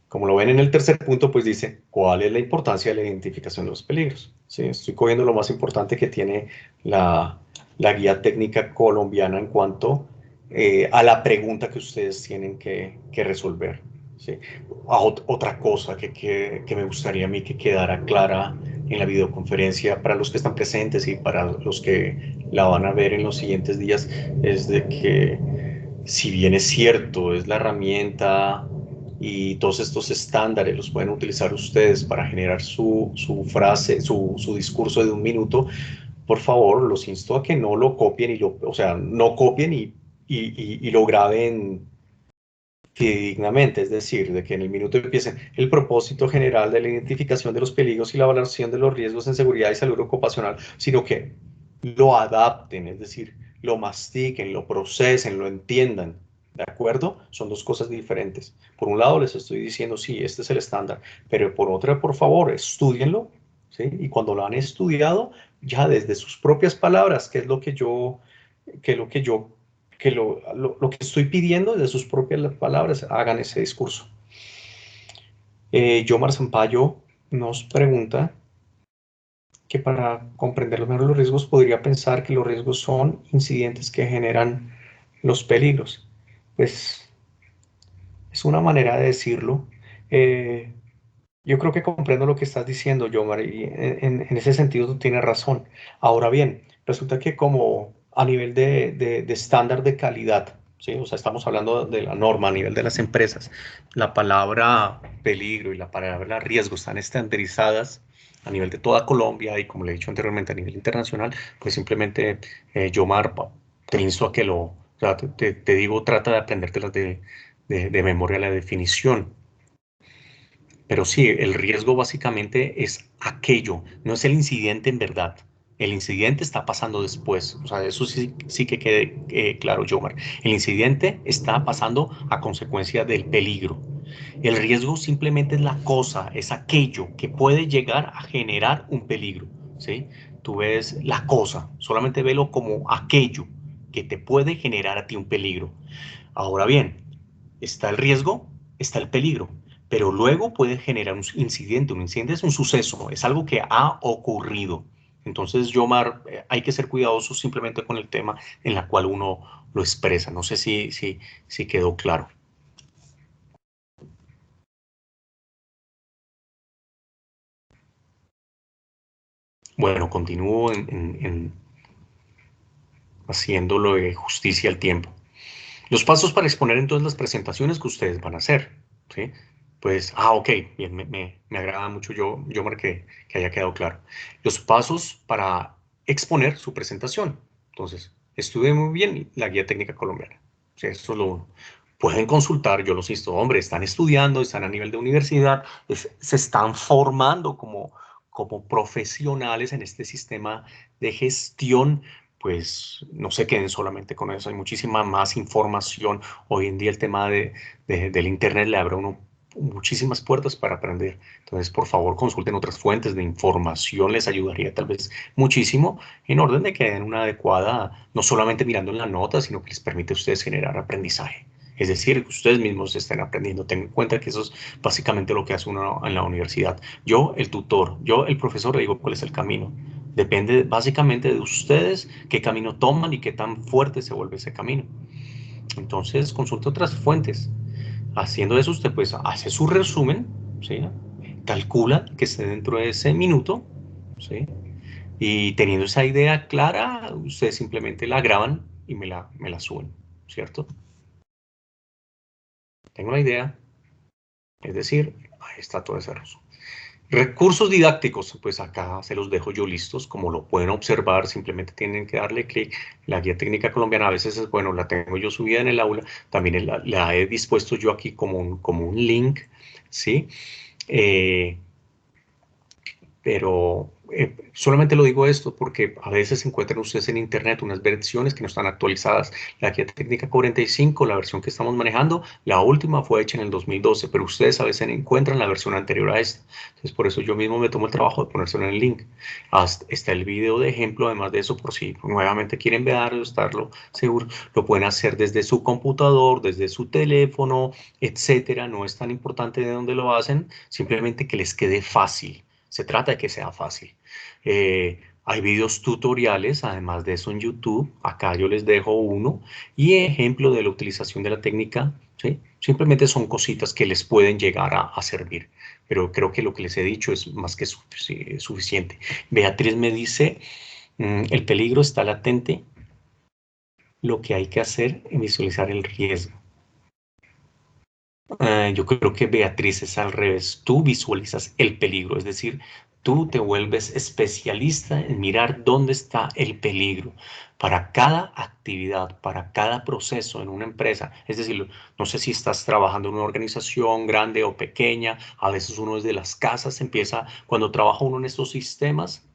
A: como lo ven en el tercer punto, pues dice, ¿cuál es la importancia de la identificación de los peligros? ¿Sí? Estoy cogiendo lo más importante que tiene la guía técnica colombiana en cuanto a la pregunta que ustedes tienen que resolver. ¿Sí? Otra cosa que me gustaría a mí que quedara clara en la videoconferencia para los que están presentes y para los que la van a ver en los siguientes días es de que si bien es cierto, es la herramienta y todos estos estándares los pueden utilizar ustedes para generar su frase, su discurso de un minuto, por favor, los insto a que no lo copien o sea, no copien y lo graben dignamente, es decir, de que en el minuto empiecen el propósito general de la identificación de los peligros y la evaluación de los riesgos en seguridad y salud ocupacional, sino que lo adapten, es decir, lo mastiquen, lo procesen, lo entiendan. ¿De acuerdo? Son dos cosas diferentes. Por un lado les estoy diciendo, sí, este es el estándar, pero por otra, por favor, estudienlo, ¿sí? Y cuando lo han estudiado, ya desde sus propias palabras, que es lo que yo, que lo que yo lo que estoy pidiendo de sus propias palabras, hagan ese discurso. Yomar Sampaio nos pregunta que para comprender mejor los riesgos podría pensar que los riesgos son incidentes que generan los peligros. Pues es una manera de decirlo. Eh, yo creo que comprendo lo que estás diciendo, Yomar, y en ese sentido tú tienes razón. Ahora bien, resulta que como a nivel de estándar de calidad, ¿sí? O sea, estamos hablando de la norma a nivel de las empresas, la palabra peligro y la palabra riesgo están estandarizadas a nivel de toda Colombia y como le he dicho anteriormente a nivel internacional, pues simplemente Yomar, te insto a que o sea, te digo, trata de aprendértelas de memoria la definición. Pero sí, el riesgo básicamente es aquello, no es el incidente en verdad. El incidente está pasando después. O sea, eso sí que quede claro, Yomar. El incidente está pasando a consecuencia del peligro. El riesgo simplemente es la cosa, es aquello que puede llegar a generar un peligro. ¿Sí? Tú ves la cosa, solamente velo como aquello que te puede generar a ti un peligro. Ahora bien, está el riesgo, está el peligro, pero luego puede generar un incidente. Un incidente es un suceso, es algo que ha ocurrido. Entonces, Yomar, hay que ser cuidadosos simplemente con el tema en la cual uno lo expresa. No sé si quedó claro. Bueno, continúo haciéndolo de justicia al tiempo. Los pasos para exponer entonces las presentaciones que ustedes van a hacer, ¿sí? Pues, ok, bien, me agrada mucho yo marqué que haya quedado claro. Los pasos para exponer su presentación. Entonces, estudien muy bien la guía técnica colombiana. Sí, eso es lo uno. Pueden consultar, yo los insto, hombre, están estudiando, están a nivel de universidad, se están formando como profesionales en este sistema de gestión, pues no se queden solamente con eso, hay muchísima más información. Hoy en día el tema del Internet le abre a uno muchísimas puertas para aprender. Entonces, por favor, consulten otras fuentes de información, les ayudaría tal vez muchísimo en orden de que den una adecuada, no solamente mirando en la nota, sino que les permite a ustedes generar aprendizaje. Es decir, que ustedes mismos estén aprendiendo. Tengan en cuenta que eso es básicamente lo que hace uno en la universidad. Yo, el tutor, yo, el profesor, le digo cuál es el camino. Depende básicamente de ustedes qué camino toman y qué tan fuerte se vuelve ese camino. Entonces, consulte otras fuentes. Haciendo eso, usted pues hace su resumen, ¿sí? Calcula que esté dentro de ese minuto, ¿sí? Y teniendo esa idea clara, ustedes simplemente la graban y me la suben, ¿cierto? Tengo la idea, es decir, ahí está todo ese resumen.
C: Recursos didácticos, pues acá se los dejo yo listos, como lo pueden observar, simplemente tienen que darle clic. La guía técnica colombiana a veces es bueno, la tengo yo subida en el aula, también la he dispuesto yo aquí como un link, ¿sí? Eh, pero solamente lo digo esto porque a veces encuentran ustedes en internet unas versiones que no están actualizadas. La guía técnica 45, la versión que estamos manejando, la última fue hecha en el 2012, pero ustedes a veces encuentran la versión anterior a esta. Entonces por eso yo mismo me tomo el trabajo de ponérselo en el link. Está el video de ejemplo, además de eso, por si nuevamente quieren verlo, estarlo seguro, lo pueden hacer desde su computador, desde su teléfono, etcétera. No es tan importante de dónde lo hacen, simplemente que les quede fácil. Se trata de que sea fácil. Hay videos tutoriales, además de eso en YouTube. Acá yo les dejo uno. Y ejemplo de la utilización de la técnica, ¿sí? Simplemente son cositas que les pueden llegar a servir. Pero creo que lo que les he dicho es más que suficiente. Beatriz me dice, el peligro está latente. Lo que hay que hacer es visualizar el riesgo. Yo creo que Beatriz es al revés. Tú visualizas el peligro, es decir, tú te vuelves especialista en mirar dónde está el peligro para cada actividad, para cada proceso en una empresa. Es decir, no sé si estás trabajando en una organización grande o pequeña, a veces uno desde las casas empieza, cuando trabaja uno en estos sistemas,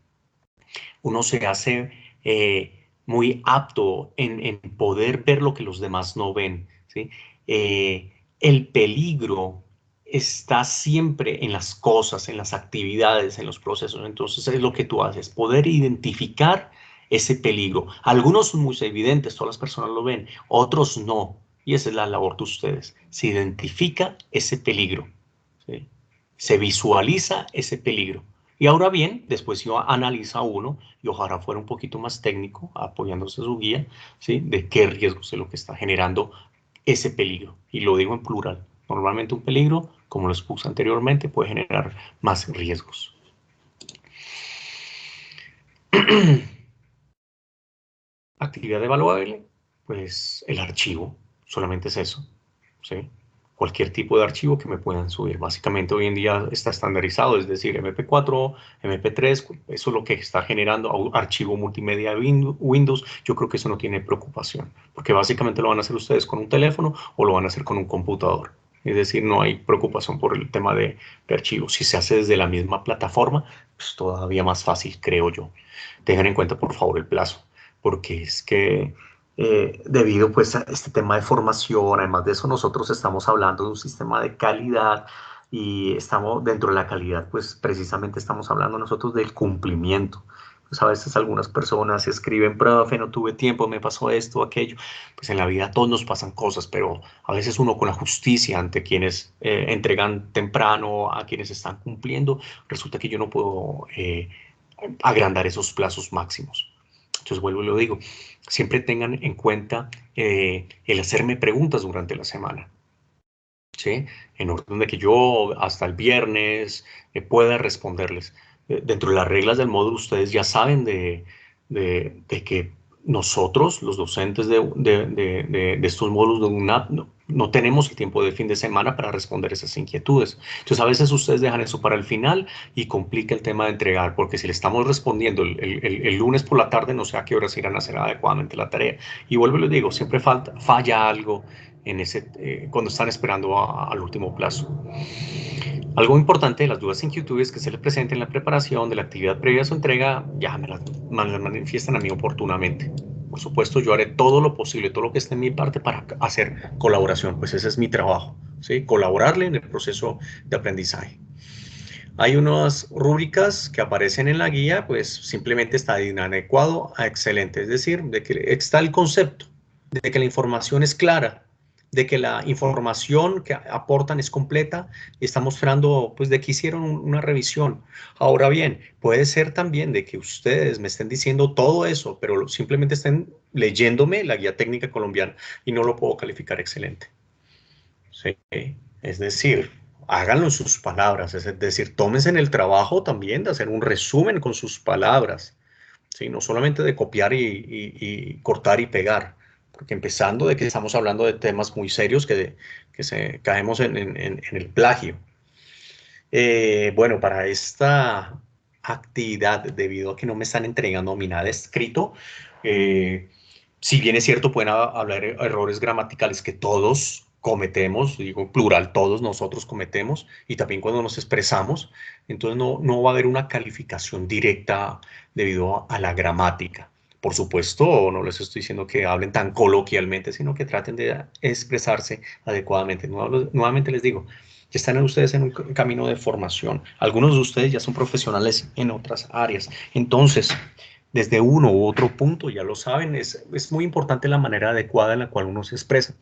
C: uno se hace muy apto en poder ver lo que los demás no ven, ¿sí? El peligro está siempre en las cosas, en las actividades, en los procesos. Entonces es lo que tú haces, poder identificar ese peligro. Algunos son muy evidentes, todas las personas lo ven, otros no. Y esa es la labor de ustedes. Se identifica ese peligro, ¿sí? Se visualiza ese peligro. Y ahora bien, después yo analiza uno, y ojalá fuera un poquito más técnico, apoyándose su guía, ¿sí? De qué riesgos es lo que está generando ese peligro. Y lo digo en plural. Normalmente un peligro, como lo expuse anteriormente, puede generar más riesgos. Actividad evaluable, pues el archivo, solamente es eso, ¿sí? Cualquier tipo de archivo que me puedan subir. Básicamente hoy en día está estandarizado, es decir, MP4, MP3, eso es lo que está generando archivo multimedia de Windows. Yo creo que eso no tiene preocupación, porque básicamente lo van a hacer ustedes con un teléfono o lo van a hacer con un computador. Es decir, no hay preocupación por el tema de archivos. Si se hace desde la misma plataforma, pues todavía más fácil, creo yo. Tengan en cuenta, por favor, el plazo, porque es que debido pues a este tema de formación, además de eso nosotros estamos hablando de un sistema de calidad y estamos dentro de la calidad pues precisamente estamos hablando nosotros del cumplimiento. Pues a veces algunas personas escriben, profe, no tuve tiempo, me pasó esto, aquello. Pues en la vida a todos nos pasan cosas, pero a veces uno con la justicia ante quienes entregan temprano, a quienes están cumpliendo, resulta que yo no puedo agrandar esos plazos máximos. Entonces vuelvo y lo digo, siempre tengan en cuenta el hacerme preguntas durante la semana, ¿sí? En orden de que yo hasta el viernes pueda responderles. Dentro de las reglas del módulo, ustedes ya saben de que nosotros, los docentes de estos módulos de UNAP, no tenemos el tiempo de fin de semana para responder esas inquietudes. Entonces, a veces ustedes dejan eso para el final y complica el tema de entregar, porque si le estamos respondiendo el lunes por la tarde, no sé a qué horas irán a hacer adecuadamente la tarea. Y vuelvo y les digo, siempre falla algo en cuando están esperando al último plazo. Algo importante de las dudas e inquietudes que se les presenten en la preparación de la actividad previa a su entrega, ya me las manifiestan a mí oportunamente. Por supuesto, yo haré todo lo posible, todo lo que esté en mi parte para hacer colaboración, pues ese es mi trabajo, ¿sí? Colaborarle en el proceso de aprendizaje. Hay unas rúbricas que aparecen en la guía, pues simplemente está de inadecuado a excelente, es decir, de que está el concepto, de que la información es clara, de que la información que aportan es completa y está mostrando pues de que hicieron una revisión. Ahora bien, puede ser también de que ustedes me estén diciendo todo eso, pero simplemente estén leyéndome la guía técnica colombiana y no lo puedo calificar excelente. Sí, es decir, háganlo en sus palabras, es decir, tómense en el trabajo también de hacer un resumen con sus palabras, ¿sí? No solamente de copiar y cortar y pegar, porque empezando de que estamos hablando de temas muy serios que caemos en el plagio. Bueno, para esta actividad, debido a que no me están entregando mi nada escrito, eh, si bien es cierto, pueden hablar errores gramaticales que todos cometemos, digo plural, todos nosotros cometemos, y también cuando nos expresamos, entonces no va a haber una calificación directa debido a la gramática. Por supuesto, no les estoy diciendo que hablen tan coloquialmente, sino que traten de expresarse adecuadamente. Nuevamente les digo, ya están ustedes en un camino de formación. Algunos de ustedes ya son profesionales en otras áreas. Entonces, desde uno u otro punto, ya lo saben, es muy importante la manera adecuada en la cual uno se expresa.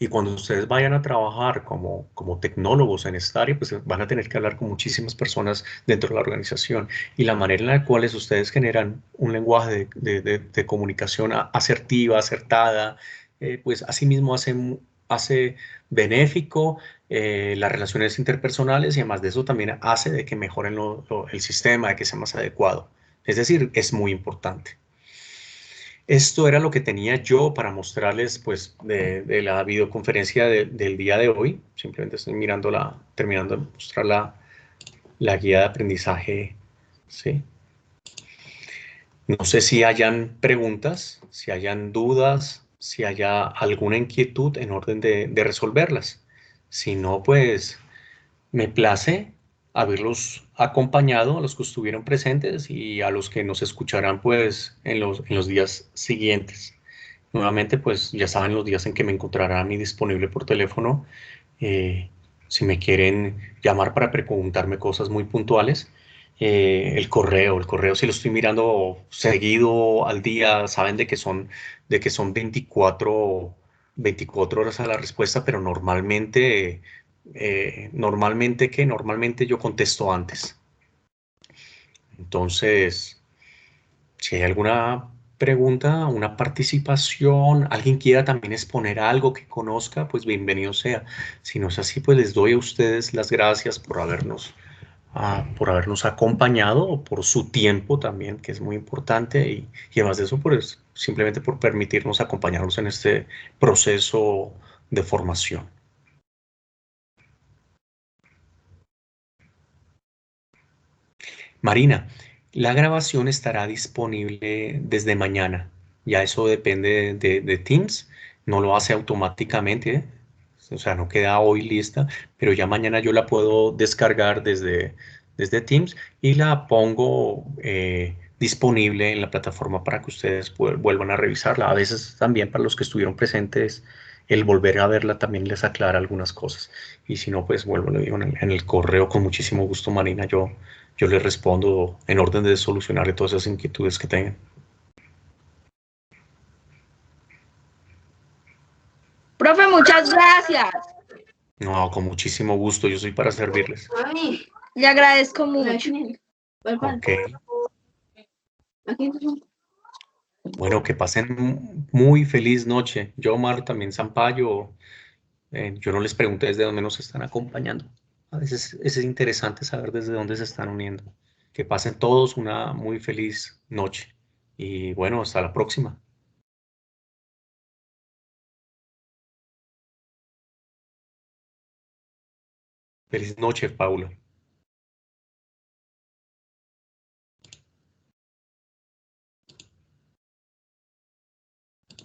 C: Y cuando ustedes vayan a trabajar como tecnólogos en esta área, pues van a tener que hablar con muchísimas personas dentro de la organización. Y la manera en la cual ustedes generan un lenguaje de comunicación asertiva, acertada, pues asimismo hace benéfico las relaciones interpersonales y además de eso también hace de que mejoren el sistema, de que sea más adecuado. Es decir, es muy importante. Esto era lo que tenía yo para mostrarles, pues, de la videoconferencia del día de hoy. Simplemente estoy mirando terminando de mostrar la guía de aprendizaje, ¿sí? No sé si hayan preguntas, si hayan dudas, si haya alguna inquietud en orden de resolverlas. Si no, pues, me place haberlos acompañado a los que estuvieron presentes y a los que nos escucharán, pues, en los días siguientes. Nuevamente, pues ya saben los días en que me encontrarán a mí disponible por teléfono. eh, si me quieren llamar para preguntarme cosas muy puntuales. El correo, si lo estoy mirando seguido al día, saben de que son 24 horas a la respuesta, pero normalmente yo contesto antes. Entonces, si hay alguna pregunta, una participación, alguien quiera también exponer algo que conozca, pues bienvenido sea. Si no es así, pues les doy a ustedes las gracias por habernos acompañado, o por su tiempo también, que es muy importante, y además de eso, pues simplemente por permitirnos acompañarnos en este proceso de formación. Marina, la grabación estará disponible desde mañana. Ya eso depende de Teams, no lo hace automáticamente, ¿eh? O sea, no queda hoy lista, pero ya mañana yo la puedo descargar desde Teams y la pongo disponible en la plataforma para que ustedes vuelvan a revisarla. A veces también para los que estuvieron presentes, el volver a verla también les aclara algunas cosas. Y si no, pues vuelvo, lo digo en el correo con muchísimo gusto, Marina. Yo les respondo en orden de solucionar todas esas inquietudes que tengan.
D: Profe, muchas gracias.
C: No, con muchísimo gusto. Yo soy para servirles.
D: Le agradezco mucho.
C: Ok. Bueno, que pasen muy feliz noche. Yo, Omar, también Sampaio. Yo no les pregunté desde dónde nos están acompañando. A veces es interesante saber desde dónde se están uniendo. Que pasen todos una muy feliz noche. Y bueno, hasta la próxima. Feliz noche, Paula.